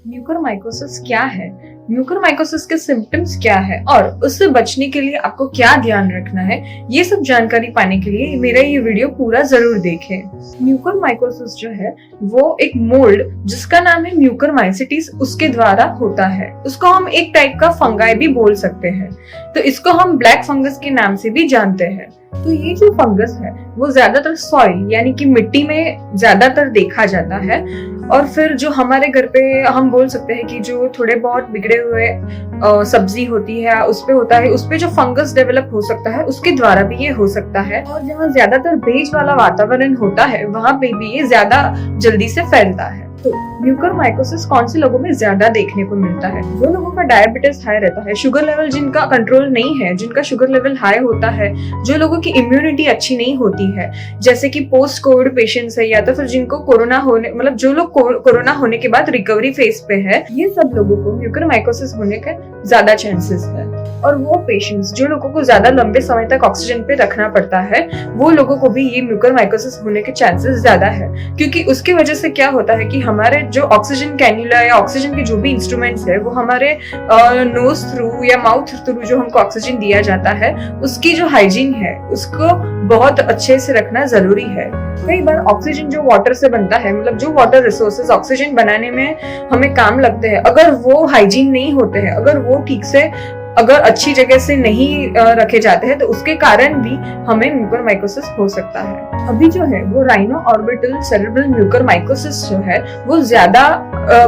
Mucormycosis क्या है, mucormycosis के सिम्टम्स क्या है और उससे बचने के लिए आपको क्या ध्यान रखना है, ये सब जानकारी पाने के लिए मेरा ये वीडियो पूरा जरूर देखें। म्यूकरमाइकोसिस जो है वो एक मोल्ड जिसका नाम है म्यूकरमाइसीटीज उसके द्वारा होता है। उसको हम एक टाइप का फंगाई भी बोल सकते हैं, तो इसको हम ब्लैक फंगस के नाम से भी जानते हैं। तो ये जो फंगस है वो ज्यादातर सॉइल यानी कि मिट्टी में ज्यादातर देखा जाता है, और फिर जो हमारे घर पे हम बोल सकते हैं कि जो थोड़े बहुत बिगड़े हुए सब्जी होती है उस पे होता है, उस पे जो फंगस डेवलप हो सकता है उसके द्वारा भी ये हो सकता है। और जहाँ ज्यादातर भेज वाला वातावरण होता है वहां पे भी ये ज्यादा जल्दी से फैलता है। तो म्यूकरमाइकोसिस कौन से लोगों में ज्यादा देखने को मिलता है? जो लोगों का डायबिटीज हाई रहता है, शुगर लेवल जिनका कंट्रोल नहीं है, जिनका शुगर लेवल हाई होता है, जो लोगों की इम्यूनिटी अच्छी नहीं होती है, जैसे कि पोस्ट कोविड पेशेंट्स है, या तो फिर जिनको कोरोना होने मतलब जो लोग कोरोना होने के बाद रिकवरी फेज पे है, ये सब लोगों को म्यूकरमाइकोसिस होने के ज्यादा चांसेस है। और वो पेशेंट्स जो लोगों को ज्यादा लंबे समय तक ऑक्सीजन पे रखना पड़ता है, वो लोगों को भी ये म्यूकरमाइकोसिस होने के चांसेस ज्यादा है, क्योंकि उसकी वजह से क्या होता है कि हमारे जो ऑक्सीजन कैन्युला या ऑक्सीजन के जो भी इंस्ट्रूमेंट्स है वो हमारे नोज थ्रू या माउथ थ्रू जो हमको ऑक्सीजन दिया जाता है उसकी जो हाइजीन है उसको बहुत अच्छे से रखना जरूरी है। कई बार ऑक्सीजन जो वाटर से बनता है, मतलब जो वाटर रिसोर्सेज ऑक्सीजन बनाने में हमें काम लगते हैं, अगर वो हाइजीन नहीं होते हैं, अगर वो ठीक से अगर अच्छी जगह से नहीं रखे जाते हैं तो उसके कारण भी हमें म्यूकरमाइकोसिस हो सकता है। अभी जो है वो राइनो ऑर्बिटल सेरेब्रल म्यूकरमाइकोसिस जो है वो ज्यादा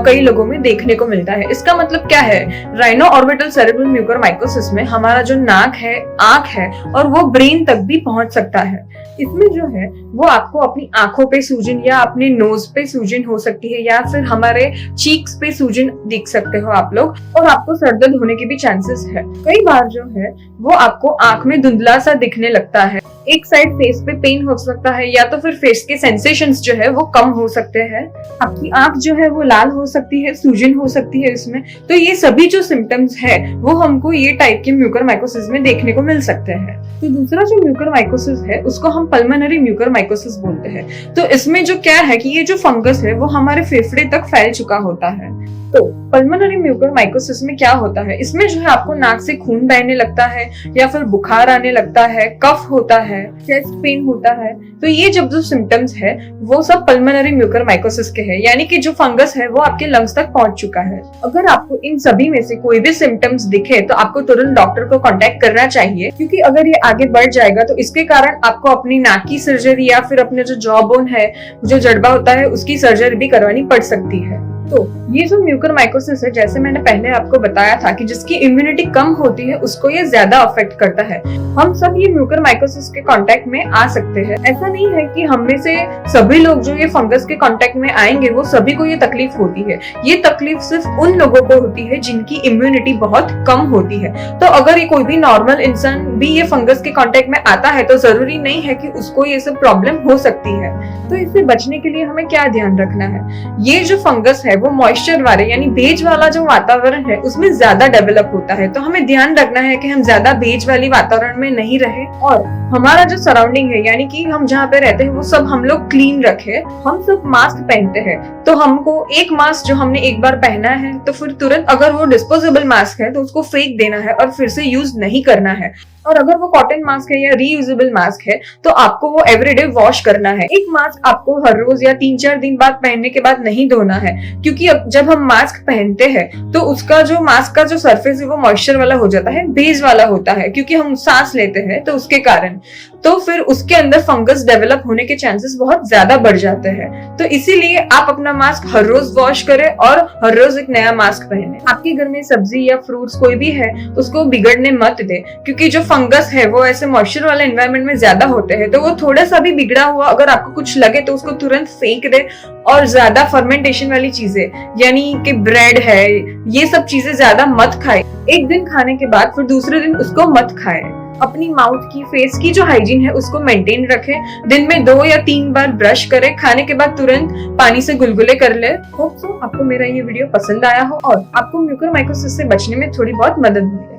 कई लोगों में देखने को मिलता है। इसका मतलब क्या है? राइनो ऑर्बिटल सेरेब्रल म्यूकरमाइकोसिस में हमारा जो नाक है, आंख है और वो ब्रेन तक भी पहुंच सकता है। इसमें जो है वो आपको अपनी आंखों पे सूजन या अपने नोज पे सूजन हो सकती है, या फिर हमारे चीक्स पे सूजन देख सकते हो आप लोग, और आपको सरदर्द होने के भी चांसेस है। कई बार जो है वो आपको आंख में धुंधला सा दिखने लगता है, एक साइड फेस पे पेन हो सकता है, या तो फिर फेस के सेंसेशंस जो है वो कम हो सकते हैं, आपकी आंख जो है वो लाल हो सकती है, सूजन हो सकती है इसमें। तो ये सभी जो सिम्टम्स है वो हमको ये टाइप के म्यूकरमाइकोसिस में देखने को मिल सकते हैं। तो दूसरा जो म्यूकरमाइकोसिस है उसको हम पल्मोनरी म्यूकरमाइकोसिस बोलते हैं। तो इसमें जो क्या है कि ये जो फंगस है वो हमारे फेफड़े तक फैल चुका होता है। तो पल्मोनरी म्यूकरमाइकोसिस में क्या होता है, इसमें जो है आपको नाक से खून बहने लगता है, या फिर बुखार आने लगता है, कफ होता है, चेस्ट पेन होता है। तो ये जब जो सिम्टम्स है वो सब पल्मोनरी म्यूकरमाइकोसिस के हैं, यानी कि जो फंगस है वो आपके लंग्स तक पहुंच चुका है। अगर आपको इन सभी में से कोई भी सिम्टम्स दिखे तो आपको तुरंत डॉक्टर को कांटेक्ट करना चाहिए, क्योंकि अगर ये आगे बढ़ जाएगा तो इसके कारण आपको अपनी नाक की सर्जरी या फिर अपने जो जॉ बोन है, जो जड़बा होता है, उसकी सर्जरी भी करवानी पड़ सकती है। तो ये जो म्यूकरमाइकोसिस है, जैसे मैंने पहले आपको बताया था कि जिसकी इम्यूनिटी कम होती है उसको ये ज्यादा अफेक्ट करता है। हम सब ये म्यूकरमाइकोसिस के कांटेक्ट में आ सकते हैं। ऐसा नहीं है कि हम में से सभी लोग जो ये फंगस के कांटेक्ट में आएंगे वो सभी को ये तकलीफ होती है। ये तकलीफ सिर्फ उन लोगों को होती है जिनकी इम्यूनिटी बहुत कम होती है। तो अगर ये कोई भी नॉर्मल इंसान भी ये फंगस के कांटेक्ट में आता है तो जरूरी नहीं है कि उसको ये सब प्रॉब्लम हो सकती है। तो इससे बचने के लिए हमें क्या ध्यान रखना है? ये जो फंगस है वो मॉइस्चर वाले यानी भेज वाला जो वातावरण है उसमें ज्यादा डेवलप होता है। तो हमें ध्यान रखना है कि हम ज्यादा भेज वाली वातावरण में नहीं रहे, और हमारा जो सराउंडिंग है यानी कि हम जहाँ पे रहते हैं वो सब हम लोग क्लीन रखे। हम सब मास्क पहनते हैं, तो हमको एक मास्क जो हमने एक बार पहना है तो फिर तुरंत, अगर वो डिस्पोजेबल मास्क है तो उसको फेंक देना है और फिर से यूज नहीं करना है। और अगर वो कॉटन मास्क है या रीयूजेबल मास्क है तो आपको वो एवरीडे वॉश करना है। एक मास्क आपको हर रोज या 3-4 दिन बाद पहनने के बाद नहीं धोना है, क्योंकि जब हम मास्क पहनते हैं तो उसका जो मास्क का जो सरफेस है वो मॉइस्चर वाला हो जाता है, बेस वाला होता है, क्योंकि हम सांस लेते हैं तो उसके कारण। तो फिर उसके अंदर फंगस डेवलप होने के चांसेस बहुत ज्यादा बढ़ जाते हैं। तो इसीलिए आप अपना मास्क हर रोज वॉश करें और हर रोज एक नया मास्क पहने। आपके घर में सब्जी या फ्रूट्स कोई भी है उसको बिगड़ने मत दे, क्योंकि जो फंगस है वो ऐसे मॉइस्चर वाले एनवायरनमेंट में ज्यादा होते हैं। तो वो थोड़ा सा भी बिगड़ा हुआ अगर आपको कुछ लगे तो उसको तुरंत फेंक दे। और ज्यादा फर्मेंटेशन वाली चीजें यानी कि ब्रेड है, ये सब चीजें ज्यादा मत खाए। एक दिन खाने के बाद फिर दूसरे दिन उसको मत खाए। अपनी माउथ की, फेस की जो हाइजीन है उसको मेंटेन रखें। दिन में 2 या 3 बार ब्रश करें, खाने के बाद तुरंत पानी से गुलगुले कर ले। होप सो आपको मेरा ये वीडियो पसंद आया हो और आपको म्यूकरमाइकोसिस से बचने में थोड़ी बहुत मदद मिले।